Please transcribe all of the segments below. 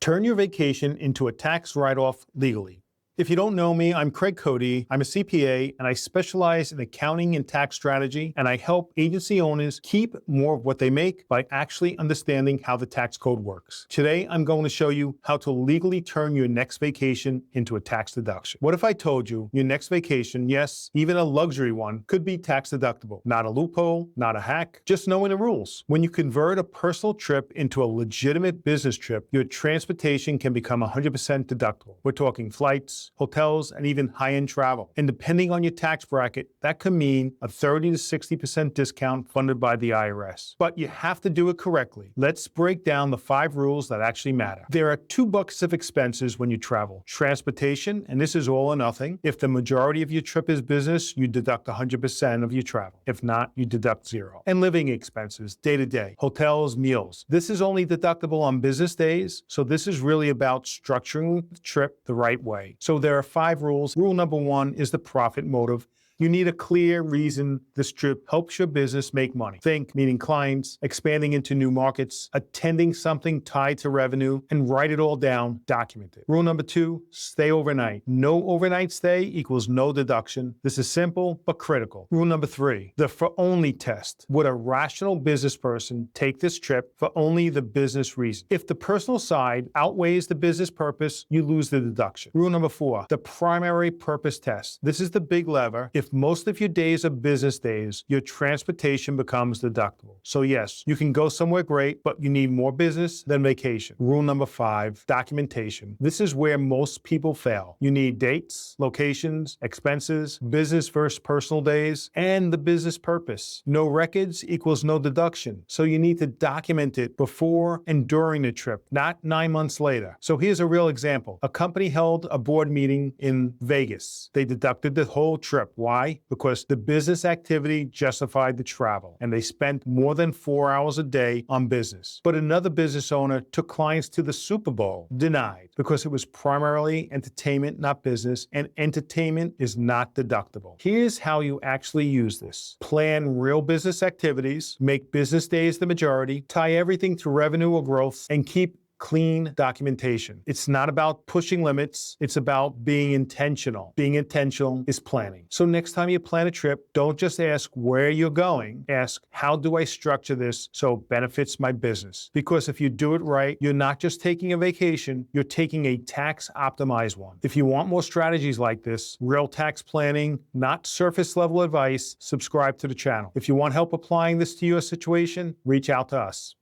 Turn your vacation into a tax write-off legally. If you don't know me, I'm Craig Cody. I'm a CPA and I specialize in accounting and tax strategy, and I help agency owners keep more of what they make by actually understanding how the tax code works. Today, I'm going to show you how to legally turn your next vacation into a tax deduction. What if I told you your next vacation, yes, even a luxury one, could be tax deductible? Not a loophole, not a hack, just knowing the rules. When you convert a personal trip into a legitimate business trip, your transportation can become 100% deductible. We're talking flights, hotels, and even high-end travel. And depending on your tax bracket, that could mean a 30 to 60% discount funded by the IRS. But you have to do it correctly. Let's break down the 5 rules that actually matter. There are 2 buckets of expenses when you travel. Transportation, and this is all or nothing. If the majority of your trip is business, you deduct 100% of your travel. If not, you deduct 0. And living expenses, day-to-day, hotels, meals. This is only deductible on business days, so this is really about structuring the trip the right way. So there are 5 rules. Rule number 1 is the profit motive. You need a clear reason this trip helps your business make money. Think, meaning clients, expanding into new markets, attending something tied to revenue, and write it all down, document it. Rule number 2, stay overnight. No overnight stay equals no deduction. This is simple, but critical. Rule number 3, the for only test. Would a rational business person take this trip for only the business reason? If the personal side outweighs the business purpose, you lose the deduction. Rule number 4, the primary purpose test. This is the big lever. If most of your days are business days, your transportation becomes deductible. So yes, you can go somewhere great, but you need more business than vacation. Rule number 5, documentation. This is where most people fail. You need dates, locations, expenses, business versus personal days, and the business purpose. No records equals no deduction. So you need to document it before and during the trip, not 9 months later. So here's a real example. A company held a board meeting in Vegas. They deducted the whole trip. Why? Because the business activity justified the travel, and they spent more than 4 hours a day on business. But another business owner took clients to the Super Bowl, denied, because it was primarily entertainment, not business, and entertainment is not deductible. Here's how you actually use this. Plan real business activities, make business days the majority, tie everything to revenue or growth, and keep clean documentation. It's not about pushing limits, it's about being intentional. Being intentional is planning. So next time you plan a trip, don't just ask where you're going, ask how do I structure this so it benefits my business? Because if you do it right, you're not just taking a vacation, you're taking a tax optimized one. If you want more strategies like this, real tax planning, not surface level advice, subscribe to the channel. If you want help applying this to your situation, reach out to us.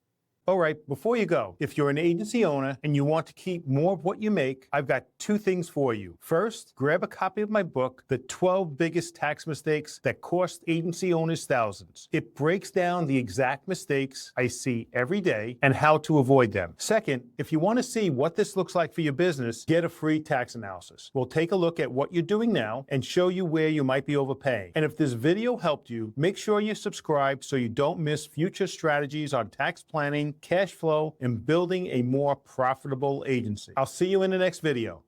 All right, before you go, if you're an agency owner and you want to keep more of what you make, I've got 2 things for you. First, grab a copy of my book, The 12 Biggest Tax Mistakes That Cost Agency Owners Thousands. It breaks down the exact mistakes I see every day and how to avoid them. Second, if you want to see what this looks like for your business, get a free tax analysis. We'll take a look at what you're doing now and show you where you might be overpaying. And if this video helped you, make sure you subscribe so you don't miss future strategies on tax planning, cash flow, and building a more profitable agency. I'll see you in the next video.